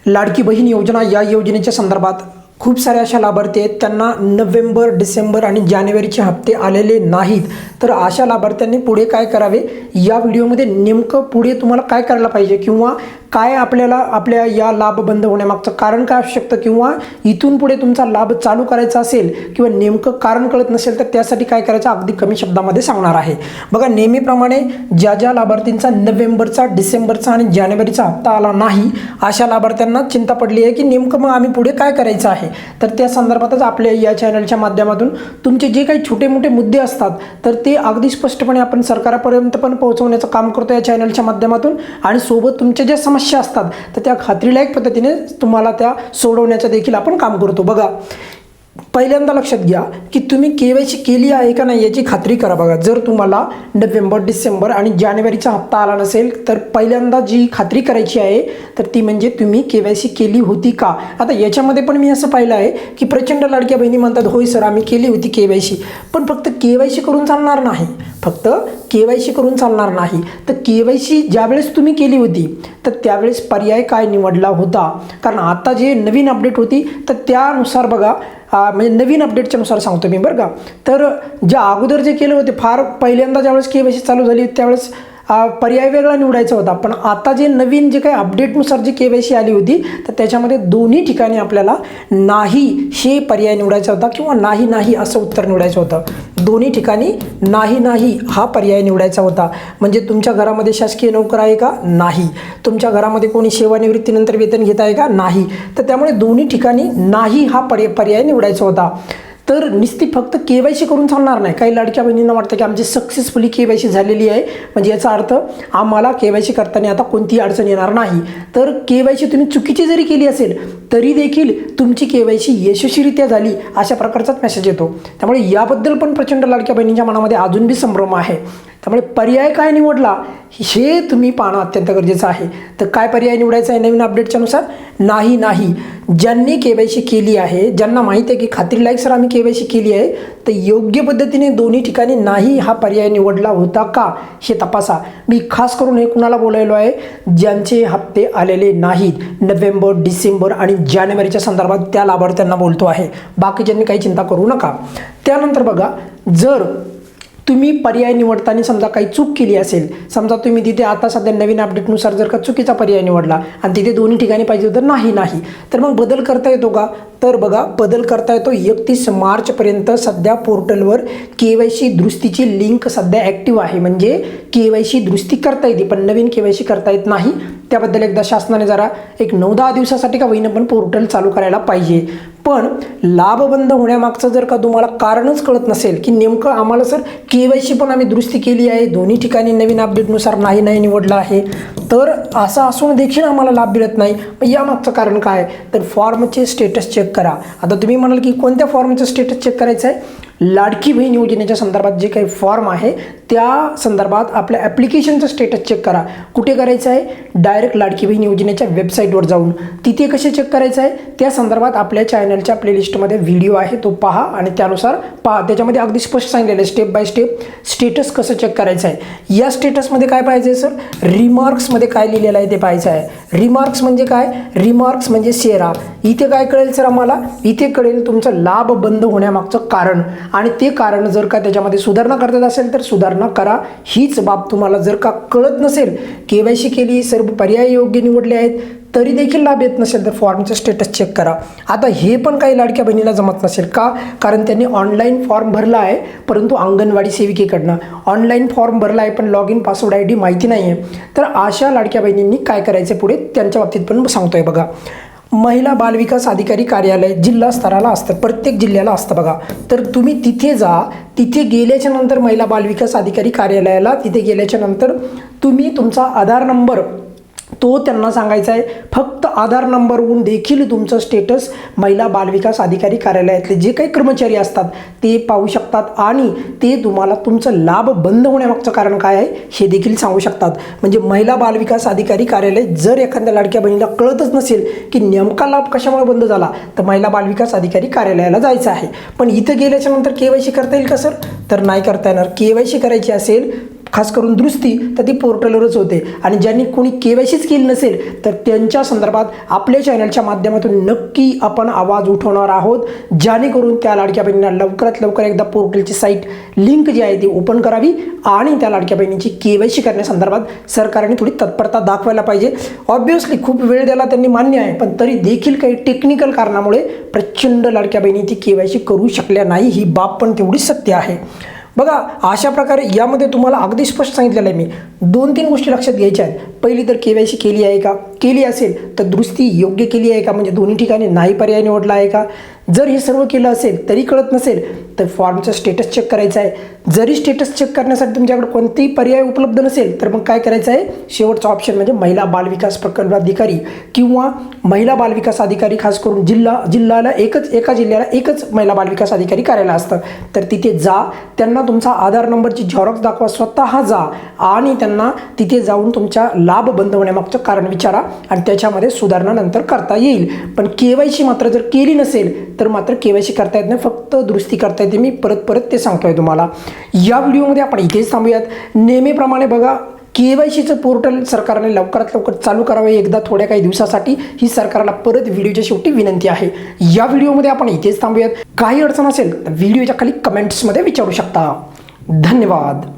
लाडकी बहीण योजना या योजनेच्या संदर्भात खूप सारे अशा लाभार्थी आहेत त्यांना नोव्हेंबर, डिसेंबर आणि जानेवारीचे हप्ते आलेले नाहीत. तर अशा लाभार्थ्यांनी पुढे काय करावे या व्हिडिओमध्ये नेमकं पुढे तुम्हाला काय करायला पाहिजे किंवा काय आपल्याला आपल्या या लाभ बंद होण्यामागचं कारण काय असू शकतं किंवा इथून पुढे तुमचा लाभ चालू करायचा असेल किंवा नेमकं कारण कळत नसेल तर त्यासाठी काय करायचं अगदी कमी शब्दामध्ये सांगणार आहे. बघा, नेहमीप्रमाणे ज्या ज्या लाभार्थींचा नोव्हेंबरचा, डिसेंबरचा आणि जानेवारीचा हप्ता आला नाही अशा लाभार्थ्यांना चिंता पडली आहे की नेमकं मग आम्ही पुढे काय करायचं आहे. तर त्या संदर्भातच आपल्या या चॅनलच्या माध्यमातून तुमचे जे काही छोटे मोठे मुद्दे असतात तर ते अगदी स्पष्टपणे आपण सरकारपर्यंत पण पोहोचवण्याचं काम करतो या चॅनलच्या माध्यमातून आणि सोबत तुमच्या ज्या समस्या असतात तर त्या खात्रीलायक पद्धतीने तुम्हाला त्या सोडवण्याचं देखील आपण काम करतो. बघा, पहिल्यांदा लक्षात घ्या की तुम्ही केवायसी केली आहे का नाही याची खात्री करा. बघा, जर तुम्हाला नोव्हेंबर, डिसेंबर आणि जानेवारीचा हप्ता आला नसेल तर पहिल्यांदा जी खात्री करायची आहे तर ती म्हणजे तुम्ही केवायसी केली होती का. आता याच्यामध्ये पण मी असं पाहिलं आहे की प्रचंड लाडक्या बहिणी म्हणतात होय सर आम्ही केली होती केवायसी, पण फक्त केवायसी करून चालणार नाही. फक्त केवायसी करून चालणार नाही तर केवायसी ज्यावेळेस तुम्ही केली होती तर त्यावेळेस पर्याय काय निवडला होता. कारण आता जे नवीन अपडेट होती तर त्यानुसार बघा, म्हणजे नवीन अपडेटच्या नुसार सांगतो मी बरं का. तर ज्या अगोदर जे केले होते फार पहिल्यांदा ज्यावेळेस केवायसी चालू झाली त्यावेळेस पर्याय वेगळा निवडायचा होता, पण आता जे नवीन जे काही अपडेटनुसार जी केवायसी आली होती तर त्याच्यामध्ये दोन्ही ठिकाणी आपल्याला नाही हे पर्याय निवडायचा होता किंवा नाही नाही असं उत्तर निवडायचं होतं. दोन्ही ठिकाणी नाही नाही हा पर्याय निवडायचा होता. म्हणजे तुमच्या घरामध्ये शासकीय नोकर आहे का, नाही. तुमच्या घरामध्ये कोणी सेवानिवृत्तीनंतर वेतन घेत आहे का, नाही. तर त्यामुळे दोन्ही ठिकाणी नाही हा पर्याय निवडायचा होता. तर नुसती फक्त केवायसी करून चालणार नाही. काही लाडक्या बहिणींना वाटतं की आमची सक्सेसफुली केवायसी झालेली आहे म्हणजे याचा अर्थ आम्हाला केवायसी करताना आता कोणतीही अडचण येणार नाही. तर केवायसी तुम्ही चुकीची जरी केली असेल तरी देखील तुमची केवायसी यशस्वीरित्या झाली अशा प्रकारचाच मेसेज येतो. त्यामुळे याबद्दल पण प्रचंड लाडक्या बहिणींच्या मनामध्ये अजून बी संभ्रम आहे. त्यामुळे पर्याय काय निवडला हे तुम्ही पाहणं अत्यंत गरजेचं आहे. तर काय पर्याय निवडायचा आहे नवीन अपडेटच्या नुसार, नाही नाही. ज्यांनी केवायसी केली आहे, ज्यांना माहीत आहे की खात्रीलायक सर आम्ही केवायसी केली आहे, तर योग्य पद्धतीने दोन्ही ठिकाणी नाही हा पर्याय निवडला होता का हे तपासा. मी खास करून हे कुणाला बोलायलो आहे, ज्यांचे हप्ते आलेले नाहीत नोव्हेंबर, डिसेंबर आणि जानेवारीच्या संदर्भात त्या लाभार्थ्यांना बोलतो आहे. बाकीच्यांनी काही चिंता करू नका. त्यानंतर बघा, जर तुम्ही पर्याय निवडताना समजा काही चूक केली असेल, समजा तुम्ही तिथे आता सध्या नवीन अपडेटनुसार जर का चुकीचा पर्याय निवडला आणि तिथे दोन्ही ठिकाणी पाहिजे होतं नाही नाही, तर मग बदल करता येतो का. तर बघा, बदल करता येतो. 31 मार्चपर्यंत सध्या पोर्टलवर केवायसी दुरुस्तीची लिंक सध्या ॲक्टिव्ह आहे. म्हणजे केवायसी दुरुस्ती करता येते पण नवीन केवायसी करता येत नाही. त्याबद्दल एकदा शासनाने जरा एक 9-10 दिवसासाठी का होईना पण पोर्टल चालू करायला पाहिजे. पण लाभ बंद होण्यामागचं जर का तुम्हाला कारणच कळत नसेल की नेमकं आम्हाला सर केवायसी पण आम्ही दुरुस्ती केली आहे, दोन्ही ठिकाणी नवीन अपडेटनुसार नाही नाही निवडलं आहे, तर असं असून देखील आम्हाला लाभ मिळत नाही, मग यामागचं कारण काय. तर फॉर्मचे स्टेटस चेक करा. आता तुम्ही म्हणाल की कोणत्या फॉर्मचं स्टेटस चेक करायचं आहे. लाडकी बहीण योजनेच्या संदर्भात जे काही फॉर्म आहे त्या संदर्भात आपल्या ॲप्लिकेशनचं स्टेटस चेक करा. कुठे करायचं आहे, डायरेक्ट लाडकी बहीण योजनेच्या वेबसाईटवर जाऊन. तिथे कसे चेक करायचं आहे त्या संदर्भात आपल्या चॅनलच्या प्लेलिस्टमध्ये व्हिडिओ आहे, तो पहा आणि त्यानुसार पहा. त्याच्यामध्ये अगदी स्पष्ट सांगितलेलं आहे स्टेप बाय स्टेप स्टेटस कसं चेक करायचं आहे. या स्टेटसमध्ये काय पाहिजे आहे सर, रिमार्क्समध्ये काय लिहिलेलं आहे ते पाहायचं आहे. रिमार्क्स म्हणजे काय, रिमार्क्स म्हणजे शेरा. इथे काय कळेल सर आम्हाला, इथे कळेल तुमचं लाभ बंद होण्यामागचं कारण आणि ते कारण जर का त्याच्यामध्ये सुधारणा करतात असेल तर सुधारणा करा. हीच बाब तुम्हाला जर का कळत नसेल, केवायसी केली, सर्व पर्याय योग्य निवडले आहेत तरी देखील लाभ येत नसेल तर फॉर्मचं स्टेटस चेक करा. आता हे पण काही लाडक्या बहिणीला जमत नसेल का, कारण त्यांनी ऑनलाईन फॉर्म भरला आहे परंतु अंगणवाडी सेविकेकडनं ऑनलाईन फॉर्म भरला आहे पण लॉग इन पासवर्ड ID माहिती नाही आहे. तर अशा लाडक्या बहिणींनी काय करायचं पुढे त्यांच्या बाबतीत पण सांगतोय. बघा, महिला बालविकास अधिकारी कार्यालय जिल्हा स्तराला असतं, प्रत्येक जिल्ह्याला असतं बघा. तर तुम्ही तिथे जा. तिथे गेल्याच्या नंतर महिला बालविकास अधिकारी कार्यालयाला तिथे गेल्याच्या नंतर तुम्ही तुमचा आधार नंबर तो त्यांना सांगायचा आहे. फक्त आधार नंबरवरून देखील तुमचं स्टेटस महिला बालविकास अधिकारी कार्यालयातले जे काही कर्मचारी असतात ते पाहू शकतात आणि ते तुम्हाला तुमचं लाभ बंद होण्यामागचं कारण काय आहे हे देखील सांगू शकतात. म्हणजे महिला बालविकास अधिकारी कार्यालय जर एखाद्या लाडक्या बहिणीला कळतच नसेल की नेमका लाभ कशामुळे बंद झाला तर महिला बालविकास अधिकारी कार्यालयाला जायचं आहे. पण इथं गेल्याच्या नंतर केवायसी करता येईल का सर, तर नाही करता येणार. केवायसी करायची असेल खास करून दुरुस्ती तर ती पोर्टलवरच होते आणि ज्यांनी कोणी KYCच केली नसेल तर त्यांच्या संदर्भात आपल्या चॅनलच्या माध्यमातून नक्की आपण आवाज उठवणार आहोत, जेणेकरून त्या लाडक्या बहिणींना लवकरात लवकर एकदा पोर्टलची साईट लिंक जी आहे ती ओपन करावी आणि त्या लाडक्या बहिणींची KYC करण्यासंदर्भात सरकारने थोडी तत्परता दाखवायला पाहिजे. ऑब्व्हियसली खूप वेळ द्यायला त्यांनी मान्य आहे, पण तरी देखील काही टेक्निकल कारणामुळे प्रचंड लाडक्या बहिणी ती KYC करू शकल्या नाही, ही बाब पण तेवढीच सत्य आहे. बघा, अशा प्रकारे यामध्ये तुम्हाला अगदी स्पष्ट सांगितलेलं आहे मी. 2-3 गोष्टी लक्षात घ्यायच्या आहेत. पहिली तर KYC केली आहे का, केली असेल तर दुरुस्ती योग्य केली आहे का, म्हणजे दोन्ही ठिकाणी नाही पर्याय निवडला आहे का. जर हे सर्व केलं असेल तरी कळत नसेल तर फॉर्मचं स्टेटस चेक करायचं आहे. जरी स्टेटस चेक करण्यासाठी तुमच्याकडे कोणतेही पर्याय उपलब्ध नसेल तर मग काय करायचं आहे, शेवटचा ऑप्शन म्हणजे महिला बालविकास प्रकल्प अधिकारी किंवा महिला बालविकास अधिकारी, खास करून जिल्ह्याला एका जिल्ह्याला एकच महिला बालविकास अधिकारी कार्यालय असतं. तर तिथे जा, त्यांना तुमचा आधार नंबरची झेरॉक्स दाखवा, स्वतः जा आणि त्यांना तिथे जाऊन तुमच्या लाभ बंद होण्यामागचं कारण विचारा आणि त्याच्यामध्ये सुधारणा नंतर करता येईल. पण KYC मात्र जर केली नसेल तर मात्र KYC करता येत नाही, फक्त दुरुस्ती करता येते. मी परत ते सांगतोय तुम्हाला. या व्हिडिओमध्ये आपण इथेच थांबूयात. नेहमीप्रमाणे बघा, KYCचं पोर्टल सरकारने लवकरात लवकर चालू करावे एकदा थोड्या काही दिवसासाठी, ही सरकारला परत व्हिडिओच्या शेवटी विनंती आहे. या व्हिडिओमध्ये आपण इथेच थांबूयात. काही अडचण असेल तर व्हिडिओच्या खाली कमेंट्समध्ये विचारू शकता. धन्यवाद.